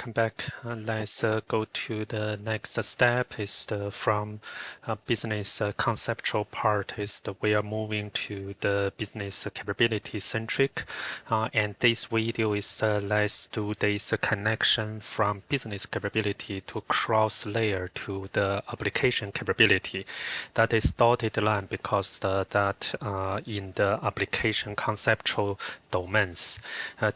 welcome back. Let's go to the next step. Is from business conceptual part. We are moving to the business capability centric, and this video is let's do this connection from business capability to cross layer to the application capability. That is dotted line because that in the application conceptual domains.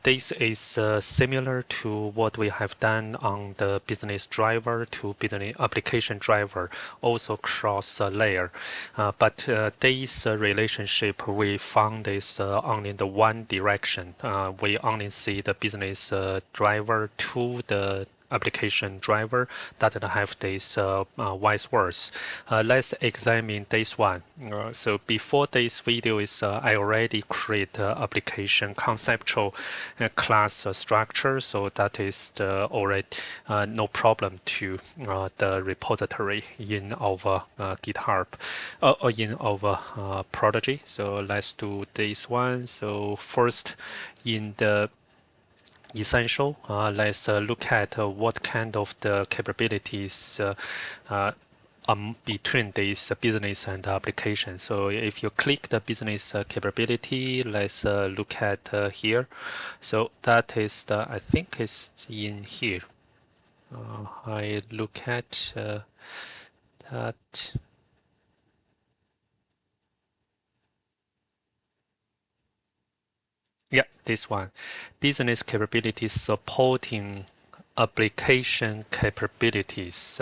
This is similar to what we have done on the business driver to business application driver, also cross layer. But this relationship we found is only in the one direction. We only see the business driver to the application driver doesn't have this vice versa. Let's examine this one. So before this video is I already create application conceptual class structure, so that is already no problem to the repository in our GitHub or in our Protege. So let's do this one. So first in the essential, let's look at what kind of the capabilities between this business and application. So if you click the business capability, let's look at here. So that is the, I think it's in here. I look at that. Yeah, this one. Business capabilities supporting application capabilities.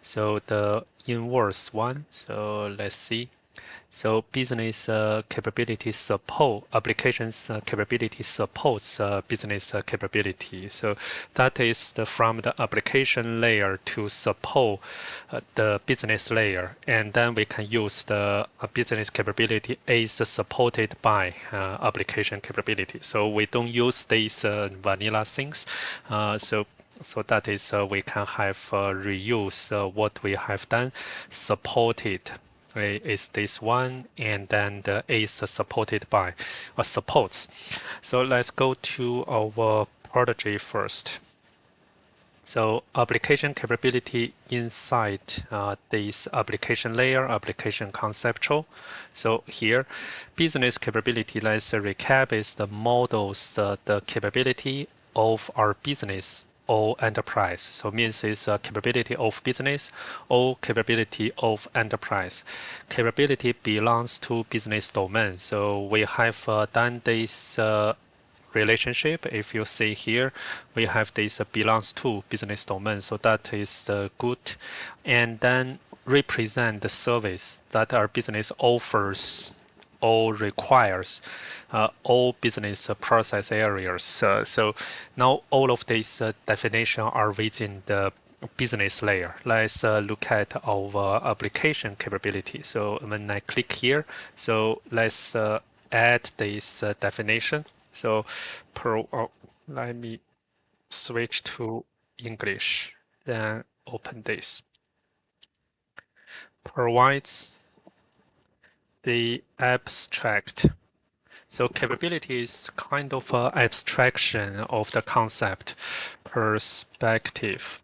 So the inverse one. So let's see. So business capability support applications capability supports business capability. So that is from the application layer to support the business layer, and then we can use the business capability is supported by application capability. So we don't use these vanilla things. So that is we can have reuse what we have done, supported is this one, and then the is supported by supports. So let's go to our Protege first. So application capability inside this application layer, application conceptual. So here, business capability, let's recap, is the models, the capability of our business or enterprise. So means it's a capability of business or capability of enterprise. Capability belongs to business domain. So we have done this relationship. If you see here, we have this belongs to business domain. So that is good. And then represent the service that our business offers or requires all business process areas. So now all of these definitions are within the business layer. Let's look at our application capability. So when I click here, so let's add this definition. So let me switch to English, then open this. Provides the abstract. So capability is kind of an abstraction of the concept perspective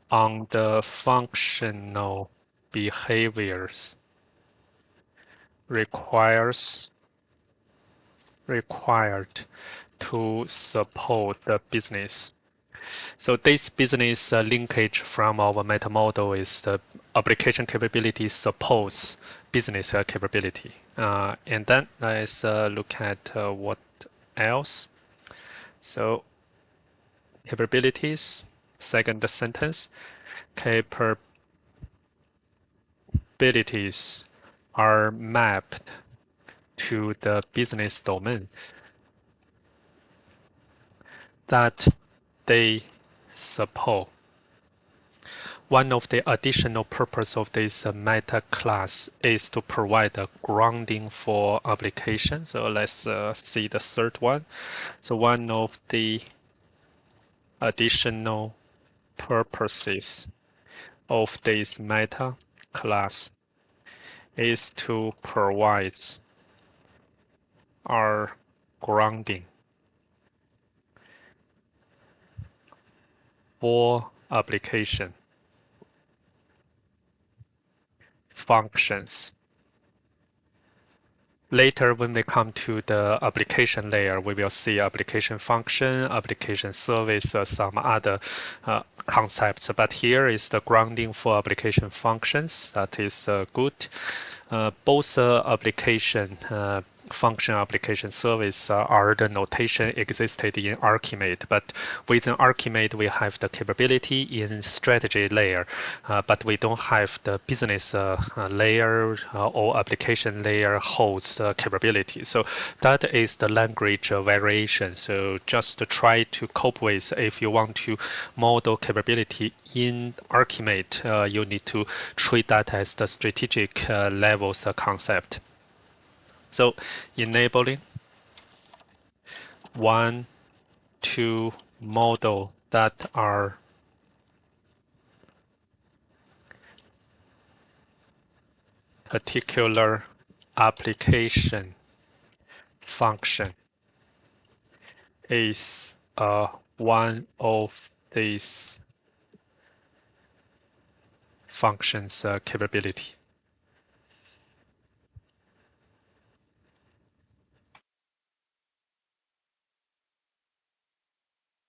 on the functional behaviors required to support the business. So this business linkage from our MetaModel is the application capability supports business capability. And then let's look at what else. So capabilities, second sentence, capabilities are mapped to the business domain that they support. One of the additional purpose of this meta class is to provide a grounding for application. So let's see the third one. So one of the additional purposes of this meta class is to provide our grounding for application functions. Later, when we come to the application layer, we will see application function, application service, some other concepts. But here is the grounding for application functions. That is good. Both application function application service are the notation existed in Archimate, but within Archimate we have the capability in strategy layer, but we don't have the business layer or application layer holds capability. So that is the language variation. So just try to cope with if you want to model capability in Archimate, you need to treat that as the strategic levels concept. So enabling 1, 2 model that are particular application function is one of these functions capability.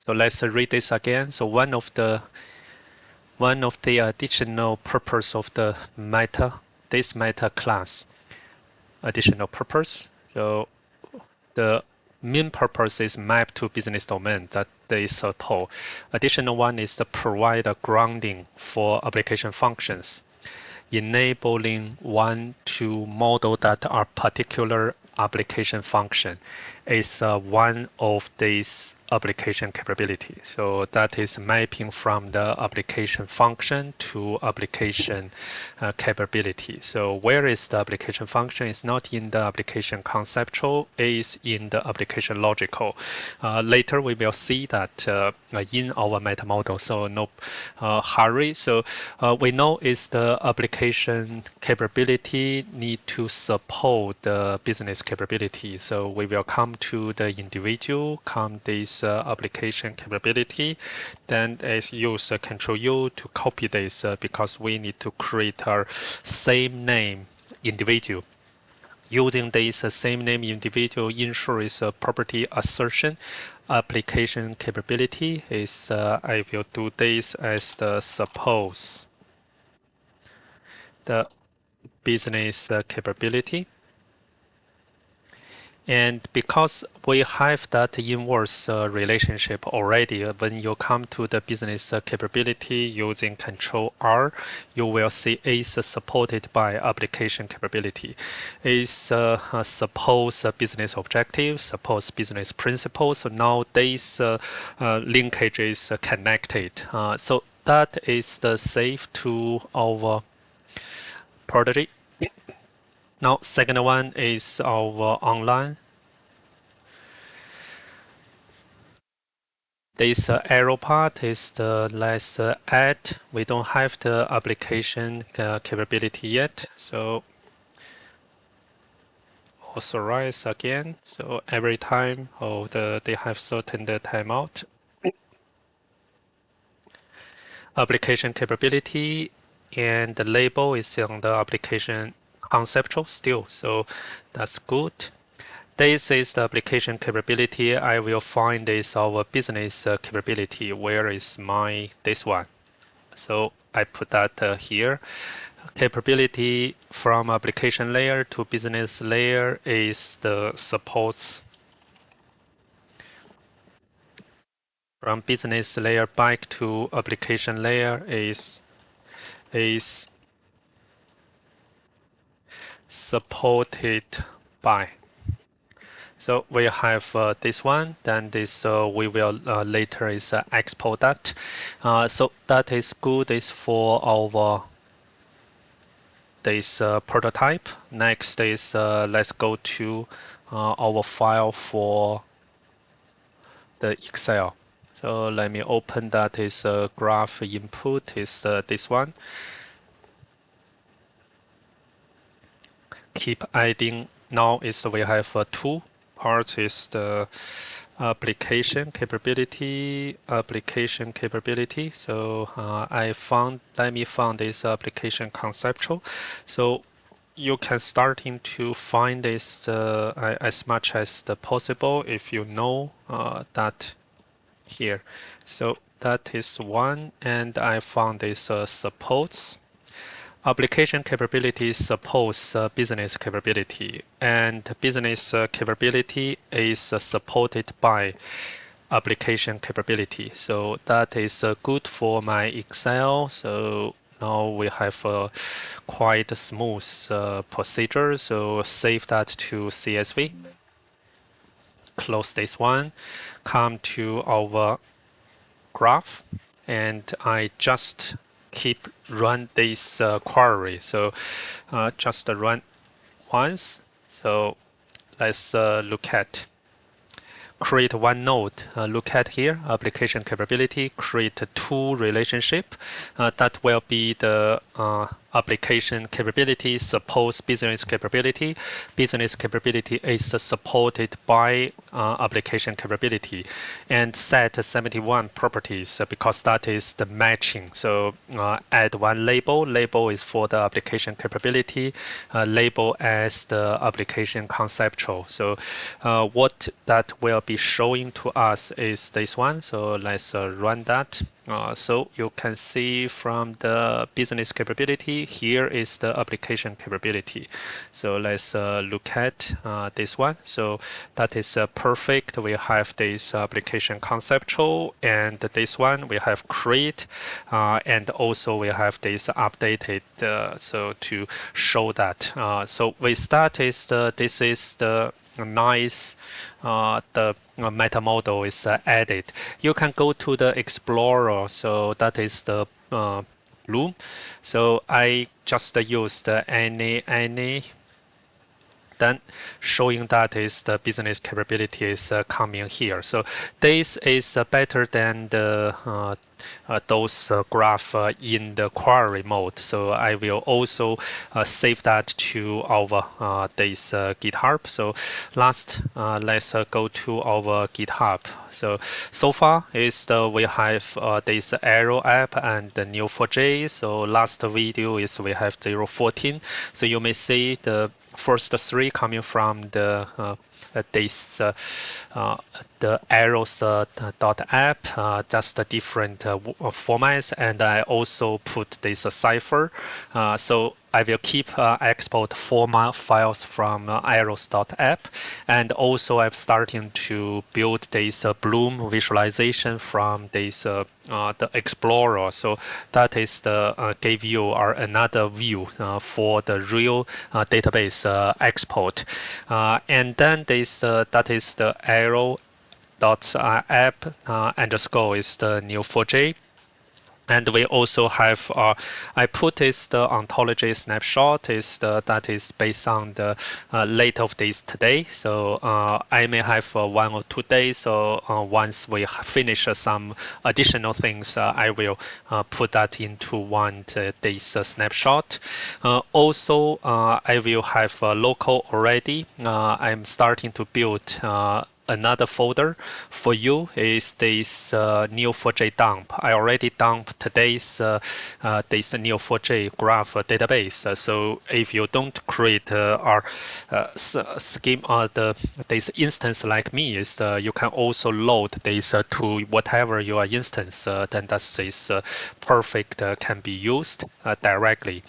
So let's read this again. So one of the additional purpose of the this meta class, additional purpose. So the main purpose is map to business domain that they support. Additional one is to provide a grounding for application functions, enabling one to model that are particular application function is one of these application capability. So that is mapping from the application function to application capability. So where is the application function? It's not in the application conceptual, it is in the application logical. Later we will see that in our MetaModel, so no hurry. So we know is the application capability need to support the business capability. So we will come to the individual, come this application capability, then as use Control U to copy this because we need to create our same name individual. Using this same name individual ensures property assertion. Application capability is I will do this as the suppose the business capability. And because we have that inverse relationship already, when you come to the business capability using Control R, you will see is supported by application capability. Is suppose business objective, suppose business principle. So now this linkage is connected. So that is the save to our Protege. Now, second one is our online. This arrow part is the let's add. We don't have the application capability yet, so authorize again. So every time they have certain timeout. Application capability and the label is on the application conceptual still, so that's good. This is the application capability. I will find this our business capability. Where is this one? So I put that here. Capability from application layer to business layer is the supports. From business layer back to application layer is supported by. So we have this one, then this we will later is export that. So that is good is for our this prototype. Next is let's go to our file for the Excel. So let me open that is graph input is this one. Keep adding. Now is we have two parts is the application capability. So let me find this application conceptual. So you can starting to find this as much as possible if you know that here. So that is one, and I found this supports. Application capability supports business capability, and business capability is supported by application capability. So that is good for my Excel. So now we have a quite smooth procedure. So save that to CSV. Close this one. Come to our graph, and I just keep run this query. So just run once. So let's look at create one node. Look at here, application capability, create two relationship. That will be the application capability supports business capability. Business capability is supported by application capability, and set 71 properties because that is the matching. So add one label. Label is for the application capability. Label as the application conceptual. So what that will be showing to us is this one. So let's run that. So you can see from the business capability, here is the application capability. So let's look at this one. So that is perfect. We have this application conceptual, and this one we have create, and also we have this updated. So to show that. So with that is this is the nice the MetaModel is added. You can go to the Explorer, so that is the Bloom. So I just used any then showing that is the business capability is coming here. So this is better than the those graph in the query mode. So I will also save that to our this GitHub. So last, let's go to our GitHub. So far is we have this arrow app and the Neo4j. So last video is we have 0.14. So you may see the first three coming from the the arrows dot app, just the different formats, and I also put this cipher. So I will keep export format files from arrows.app, and also I'm starting to build this Bloom visualization from this the Explorer. So that is the give you another view for the real database export, and then this that is the arrow.app underscore is the Neo4j. And we also have, I put this the ontology snapshot that is based on the late of this today. So I may have 1 or 2 days. So once we finish some additional things, I will put that into one this snapshot. Also, I will have local already. I'm starting to build another folder for you is this Neo4j dump. I already dumped today's this Neo4j graph database. So if you don't create or scheme this instance like me, is you can also load this to whatever your instance. Then that is perfect. Can be used directly.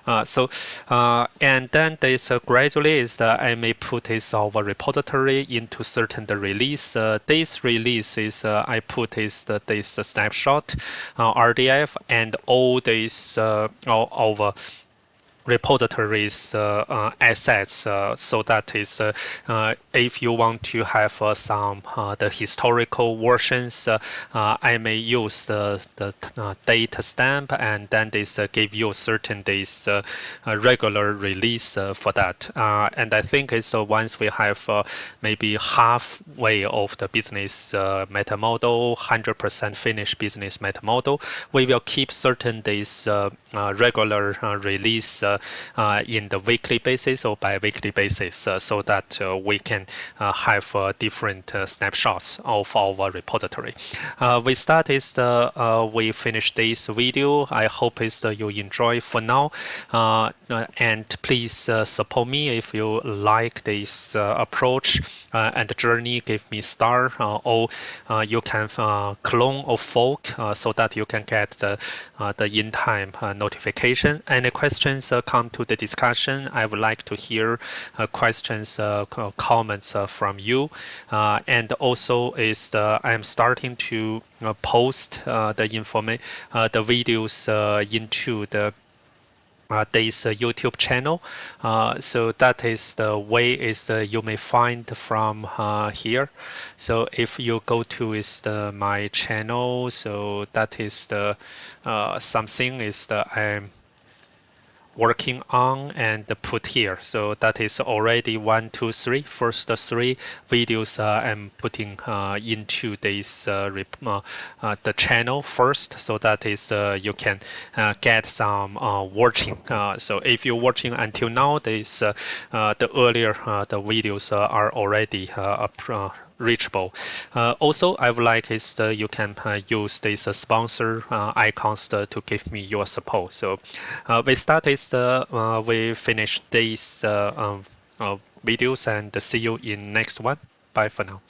And then this gradually is I may put this our repository into certain release. This release is I put this snapshot RDF and all this all our repositories assets, so that is if you want to have some the historical versions, I may use the date stamp, and then this give you certain days regular release for that. And I think it's once we have maybe halfway of the business MetaModel, 100% finished business MetaModel, we will keep certain days regular release in the weekly basis or bi-weekly basis so that we can have different snapshots of our repository. We we finished this video. I hope you enjoy for now. And please support me if you like this approach and journey. Give me star or you can clone or fork so that you can get the in-time notification. Any questions come to the discussion. I would like to hear questions, comments from you. And also I'm starting to post the videos into this YouTube channel. So that is the way you may find from here. So if you go to my channel, so that is something I'm working on and put here. So that is already 1, 2, 3. First 3 videos I'm putting into this the channel first, so that you can get some watching. So if you're watching until now, the earlier the videos are already reachable. Also, I would like you can use this sponsor icons to give me your support. So we finished these videos and see you in next one. Bye for now.